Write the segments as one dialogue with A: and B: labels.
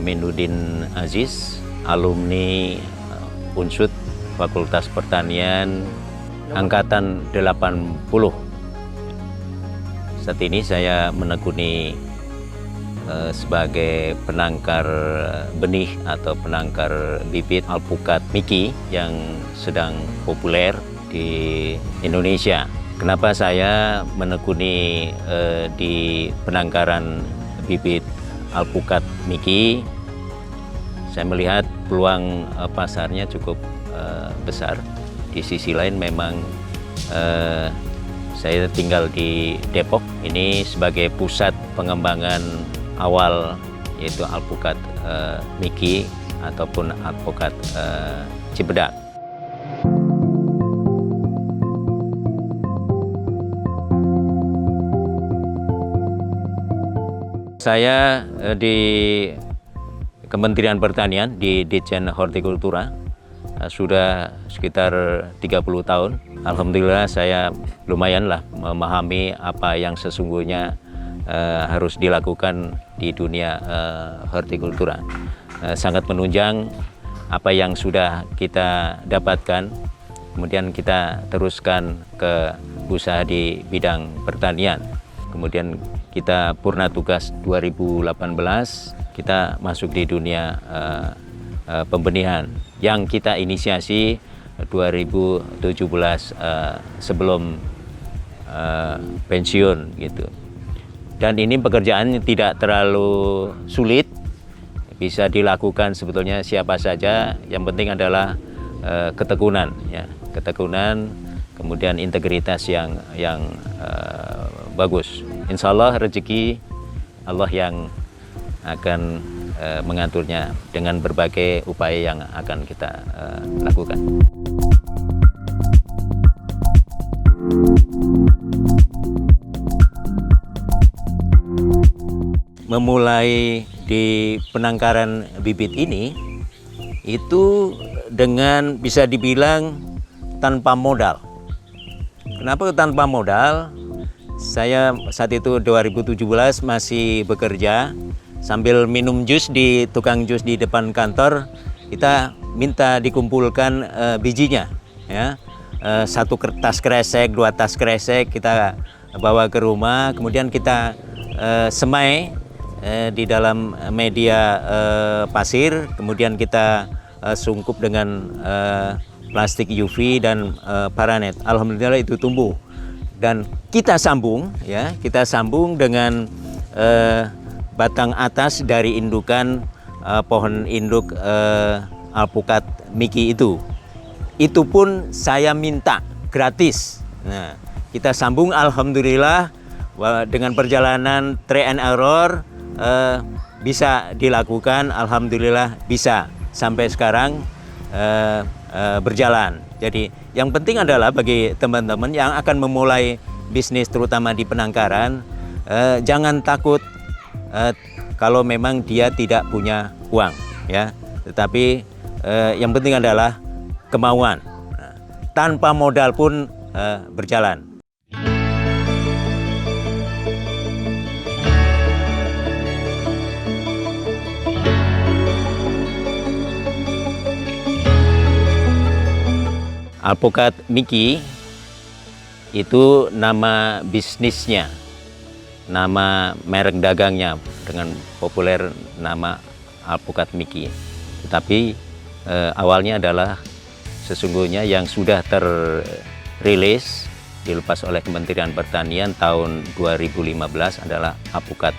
A: Aminuddin Aziz, alumni Unsud Fakultas Pertanian Angkatan 80. Saat ini saya menekuni sebagai penangkar benih atau penangkar bibit alpukat Miki yang sedang populer di Indonesia. Kenapa saya menekuni di penangkaran bibit alpukat Miki? Saya melihat peluang pasarnya cukup besar. Di sisi lain memang saya tinggal di Depok, ini sebagai pusat pengembangan awal yaitu alpukat Miki ataupun alpukat Cibedak. Saya di Kementerian Pertanian di Ditjen Hortikultura sudah sekitar 30 tahun. Alhamdulillah saya lumayanlah memahami apa yang sesungguhnya harus dilakukan di dunia hortikultura. Sangat menunjang apa yang sudah kita dapatkan, kemudian kita teruskan ke usaha di bidang pertanian. Kemudian kita purna tugas 2018, kita masuk di dunia pembenihan yang kita inisiasi 2017 sebelum pensiun gitu. Dan ini pekerjaan tidak terlalu sulit, bisa dilakukan sebetulnya siapa saja. Yang penting adalah ketekunan, ya, ketekunan, kemudian integritas yang bagus. Insya Allah rezeki Allah yang akan mengaturnya dengan berbagai upaya yang akan kita lakukan. Memulai di penangkaran bibit ini itu dengan bisa dibilang tanpa modal. Kenapa tanpa modal? Saya saat itu 2017 masih bekerja sambil minum jus di tukang jus di depan kantor. Kita minta dikumpulkan bijinya, ya. Satu tas kresek, 2 tas kresek kita bawa ke rumah, kemudian kita semai di dalam media pasir, kemudian kita sungkup dengan plastik UV dan paranet. Alhamdulillah itu tumbuh dan kita sambung, ya, kita sambung dengan batang atas dari indukan pohon induk alpukat Miki itu. Itu pun saya minta gratis. Nah, kita sambung, alhamdulillah dengan perjalanan try and error bisa dilakukan, alhamdulillah bisa sampai sekarang berjalan. Jadi yang penting adalah bagi teman-teman yang akan memulai bisnis terutama di penangkaran, jangan takut kalau memang dia tidak punya uang, ya. Tetapi yang penting adalah kemauan. Tanpa modal pun berjalan. Alpukat Miki itu nama bisnisnya, nama merek dagangnya dengan populer nama alpukat Miki. Tetapi awalnya adalah sesungguhnya yang sudah terrilis dilepas oleh Kementerian Pertanian tahun 2015 adalah alpukat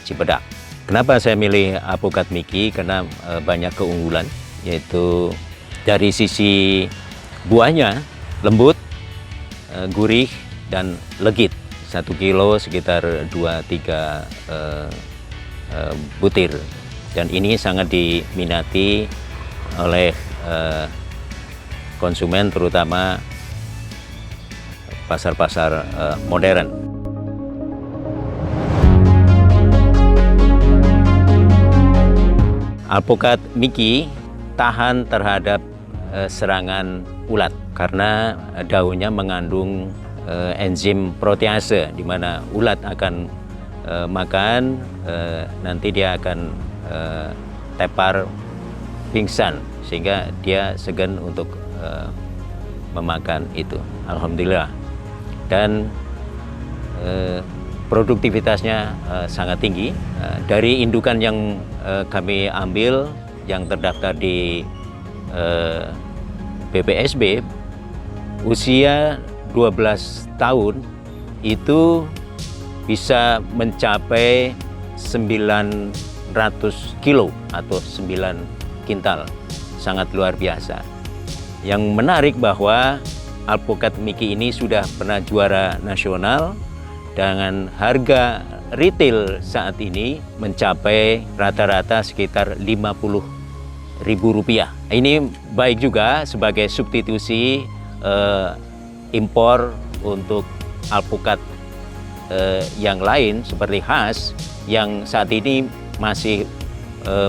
A: Cibedak. Kenapa saya milih alpukat Miki? Karena banyak keunggulan, yaitu dari sisi buahnya lembut, gurih, dan legit. 1 kilo sekitar 2-3 butir. Dan ini sangat diminati oleh konsumen, terutama pasar-pasar modern. Alpukat Miki tahan terhadap serangan ulat karena daunnya mengandung enzim protease, di mana ulat akan makan, nanti dia akan tepar pingsan sehingga dia segan untuk memakan itu. Alhamdulillah. Dan produktivitasnya sangat tinggi. Dari indukan yang kami ambil yang terdaftar di BPSB, usia 12 tahun itu bisa mencapai 900 kilo atau 9 kintal. Sangat luar biasa. Yang menarik bahwa alpukat Miki ini sudah pernah juara nasional dengan harga retail saat ini mencapai rata-rata sekitar Rp50.000. Ini baik juga sebagai substitusi impor untuk alpukat yang lain seperti khas yang saat ini masih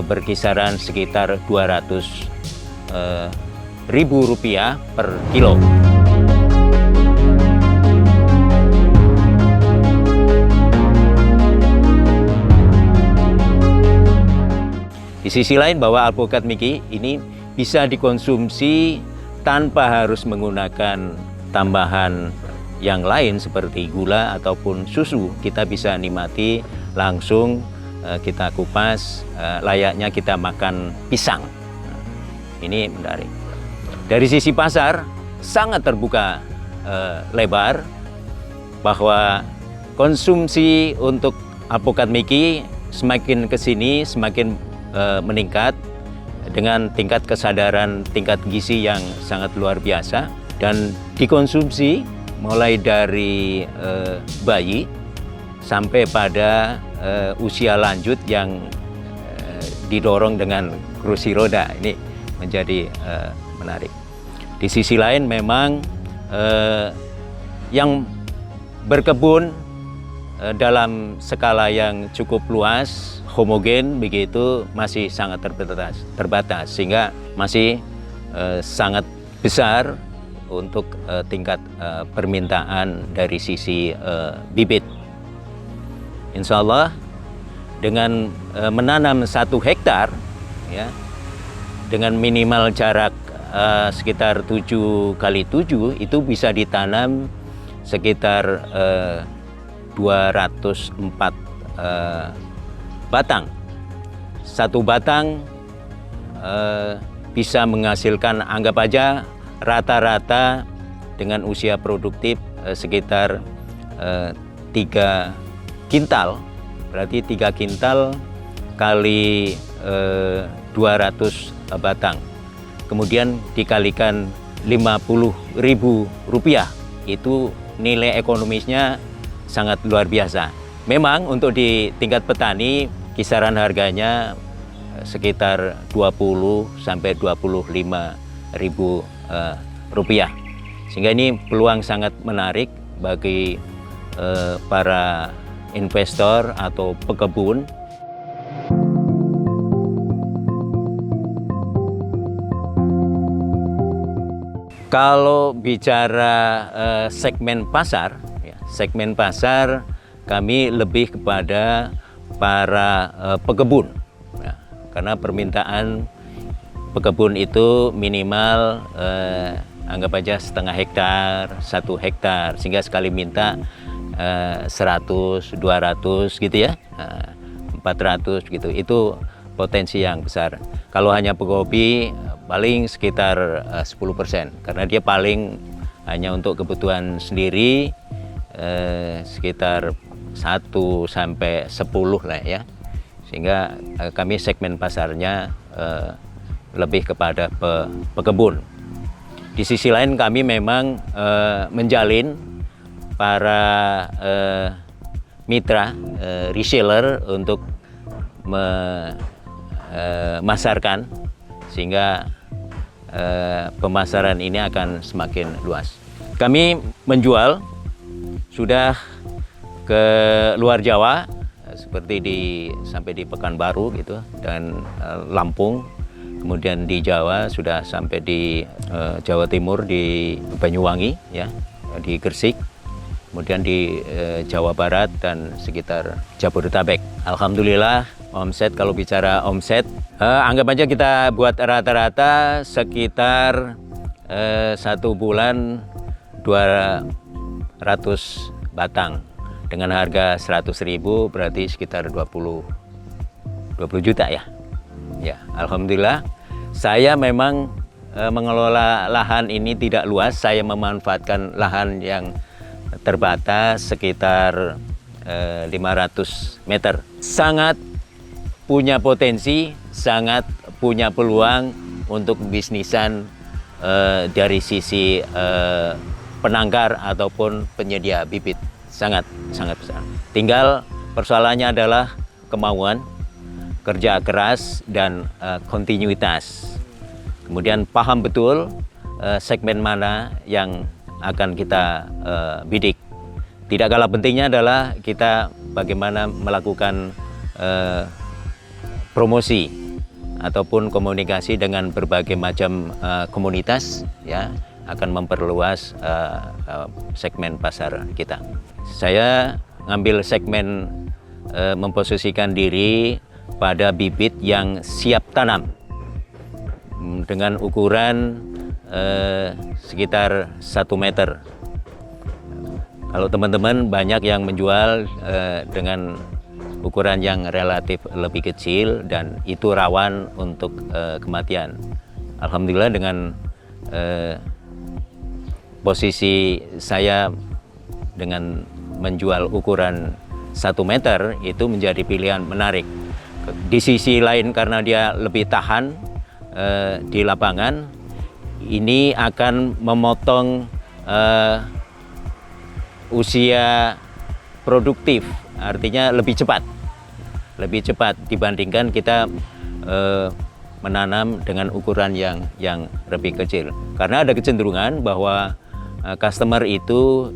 A: berkisaran sekitar Rp200.000 per kilo. Di sisi lain bahwa alpukat Miki ini bisa dikonsumsi tanpa harus menggunakan tambahan yang lain seperti gula ataupun susu. Kita bisa nikmati langsung, kita kupas, layaknya kita makan pisang. Ini menarik. Dari sisi pasar sangat terbuka lebar bahwa konsumsi untuk alpukat Miki semakin ke sini semakin meningkat dengan tingkat kesadaran, tingkat gizi yang sangat luar biasa dan dikonsumsi mulai dari bayi sampai pada usia lanjut yang didorong dengan kursi roda. Ini menjadi menarik. Di sisi lain memang yang berkebun dalam skala yang cukup luas, homogen begitu, masih sangat terbatas sehingga masih sangat besar untuk tingkat permintaan dari sisi bibit. Insya Allah dengan menanam 1 hektar ya, dengan minimal jarak sekitar 7 kali 7 itu bisa ditanam sekitar 204 batang. 1 batang bisa menghasilkan, anggap aja rata-rata dengan usia produktif sekitar 3 kintal. Berarti 3 kintal kali 200 batang. Kemudian dikalikan Rp50.000. Itu nilai ekonomisnya sangat luar biasa. Memang untuk di tingkat petani kisaran harganya sekitar 20 sampai 25.000 rupiah. Sehingga ini peluang sangat menarik bagi para investor atau pekebun. Kalau bicara segmen pasar, ya, segmen pasar kami lebih kepada para pekebun, ya, karena permintaan pekebun itu minimal anggap aja setengah hektar, 1 hektar, sehingga sekali minta 100, 200 gitu ya, 400 gitu. Itu potensi yang besar. Kalau hanya pekopi paling sekitar 10%, karena dia paling hanya untuk kebutuhan sendiri sekitar 1 sampai 10 lah ya. Sehingga kami segmen pasarnya lebih kepada pekebun. Di sisi lain kami memang menjalin para mitra reseller untuk memasarkan, sehingga pemasaran ini akan semakin luas. Kami menjual sudah ke luar Jawa seperti sampai di Pekanbaru gitu, dan Lampung. Kemudian di Jawa sudah sampai di Jawa Timur, di Banyuwangi ya, di Gresik. Kemudian di Jawa Barat dan sekitar Jabodetabek. Alhamdulillah Omset, kalau bicara omset, anggap aja kita buat rata-rata sekitar 1 bulan 200 batang dengan harga 100.000, berarti sekitar 20 juta ya. Ya, alhamdulillah saya memang mengelola lahan ini tidak luas. Saya memanfaatkan lahan yang terbatas sekitar 500 meter. Sangat punya potensi, sangat punya peluang untuk bisnisan dari sisi penangkar ataupun penyedia bibit. Sangat besar. Tinggal persoalannya adalah kemauan, kerja keras, dan kontinuitas. Kemudian paham betul segmen mana yang akan kita bidik. Tidak kalah pentingnya adalah kita bagaimana melakukan promosi ataupun komunikasi dengan berbagai macam komunitas, ya, akan memperluas segmen pasar kita. Saya ngambil segmen memposisikan diri pada bibit yang siap tanam dengan ukuran sekitar 1 meter. Kalau teman-teman banyak yang menjual dengan ukuran yang relatif lebih kecil dan itu rawan untuk kematian. Alhamdulillah dengan posisi saya dengan menjual ukuran 1 meter itu menjadi pilihan menarik. Di sisi lain karena dia lebih tahan di lapangan, ini akan memotong usia produktif, artinya lebih cepat dibandingkan kita menanam dengan ukuran yang lebih kecil. Karena ada kecenderungan bahwa customer itu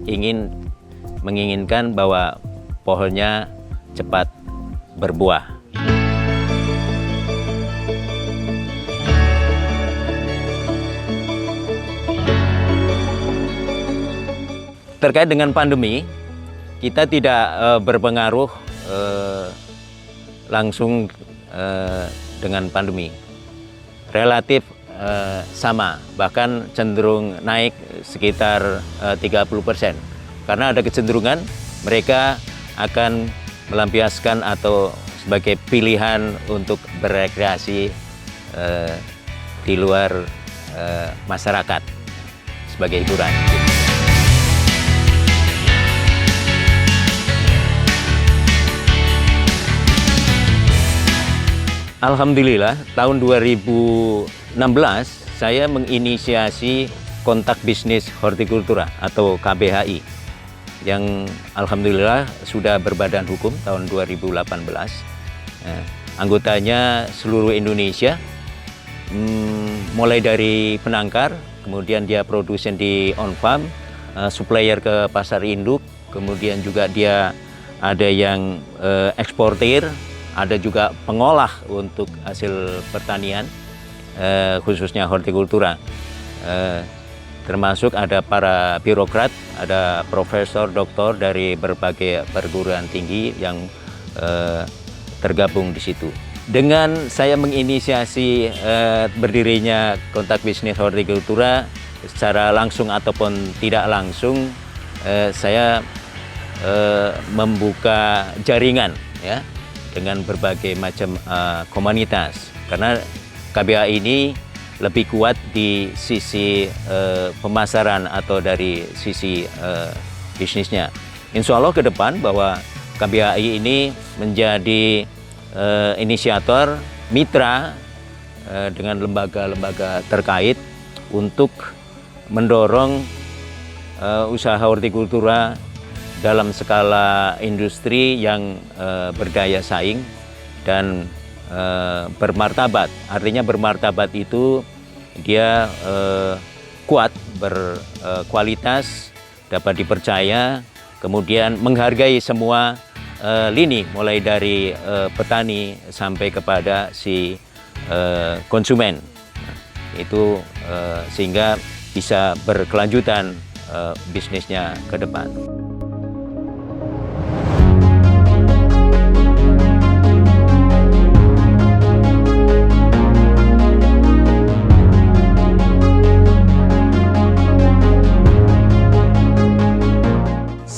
A: menginginkan bahwa pohonnya cepat berbuah. Terkait dengan pandemi, kita tidak berpengaruh langsung dengan pandemi. Relatif sama, bahkan cenderung naik sekitar 30%. Karena ada kecenderungan mereka akan melampiaskan atau sebagai pilihan untuk berekreasi di luar masyarakat sebagai hiburan. Alhamdulillah, tahun 2016 saya menginisiasi Kontak Bisnis Hortikultura atau KBHI yang alhamdulillah sudah berbadan hukum tahun 2018. Anggotanya seluruh Indonesia, mulai dari penangkar, kemudian dia produsen di on-farm, supplier ke pasar induk, kemudian juga dia ada yang eksportir, ada juga pengolah untuk hasil pertanian, khususnya hortikultura. Termasuk ada para birokrat, ada profesor, doktor dari berbagai perguruan tinggi yang tergabung di situ. Dengan saya menginisiasi berdirinya Kontak Bisnis Hortikultura, secara langsung ataupun tidak langsung, saya membuka jaringan, ya, dengan berbagai macam komunitas. Karena KBHI ini lebih kuat di sisi pemasaran atau dari sisi bisnisnya. Insya Allah ke depan bahwa KBHI ini menjadi inisiator mitra dengan lembaga-lembaga terkait untuk mendorong usaha hortikultura dalam skala industri yang berdaya saing dan bermartabat. Artinya bermartabat itu dia kuat, berkualitas, dapat dipercaya, kemudian menghargai semua lini, mulai dari petani sampai kepada si konsumen. Itu sehingga bisa berkelanjutan bisnisnya ke depan.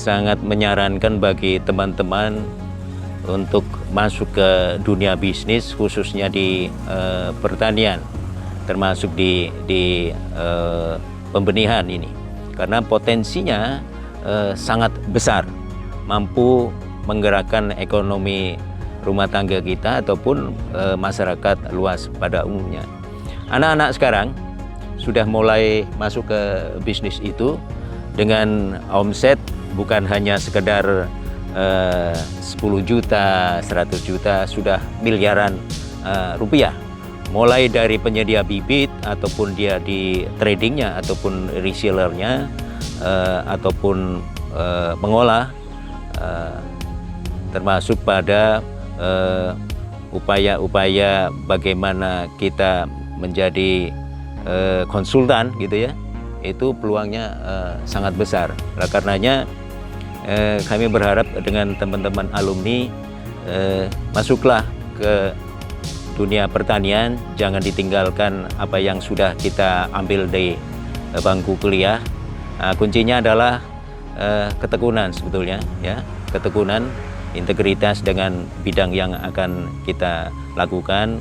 A: sangat menyarankan bagi teman-teman untuk masuk ke dunia bisnis, khususnya di pertanian, termasuk di pembenihan ini, karena potensinya sangat besar, mampu menggerakkan ekonomi rumah tangga kita ataupun masyarakat luas pada umumnya. Anak-anak sekarang sudah mulai masuk ke bisnis itu dengan omset bukan hanya sekedar 10 juta, 100 juta, sudah miliaran rupiah. Mulai dari penyedia bibit ataupun dia di tradingnya ataupun resellernya ataupun mengolah, termasuk pada upaya-upaya bagaimana kita menjadi konsultan gitu ya, itu peluangnya sangat besar. Nah, karenanya kami berharap dengan teman-teman alumni masuklah ke dunia pertanian, jangan ditinggalkan apa yang sudah kita ambil di bangku kuliah. Nah, kuncinya adalah ketekunan sebetulnya ya, ketekunan, integritas dengan bidang yang akan kita lakukan,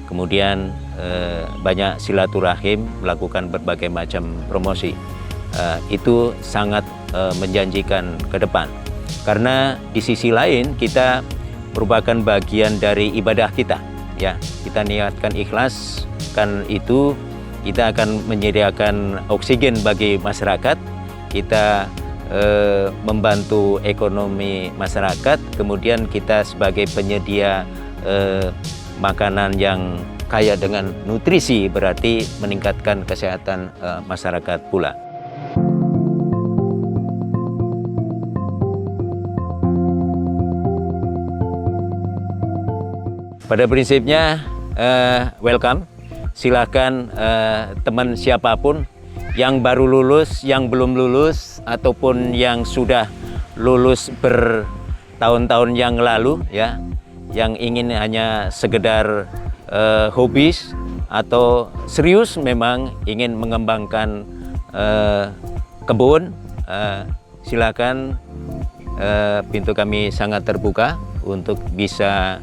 A: kemudian banyak silaturahim, melakukan berbagai macam promosi. Itu sangat menjanjikan ke depan, karena di sisi lain kita merupakan bagian dari ibadah kita ya. Kita niatkan ikhlas, kan itu kita akan menyediakan oksigen bagi masyarakat, kita membantu ekonomi masyarakat, kemudian kita sebagai penyedia makanan yang kaya dengan nutrisi, berarti meningkatkan kesehatan masyarakat pula. Pada prinsipnya welcome, silahkan teman siapapun yang baru lulus, yang belum lulus, ataupun yang sudah lulus bertahun-tahun yang lalu ya, yang ingin hanya sekedar hobis atau serius memang ingin mengembangkan kebun, silakan, pintu kami sangat terbuka untuk bisa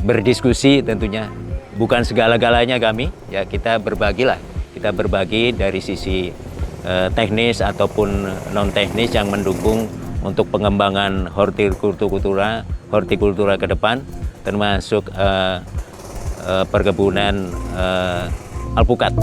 A: berdiskusi tentunya. Bukan segala-galanya kami ya, kita berbagi dari sisi teknis ataupun non teknis yang mendukung untuk pengembangan hortikultura ke depan, termasuk perkebunan alpukat.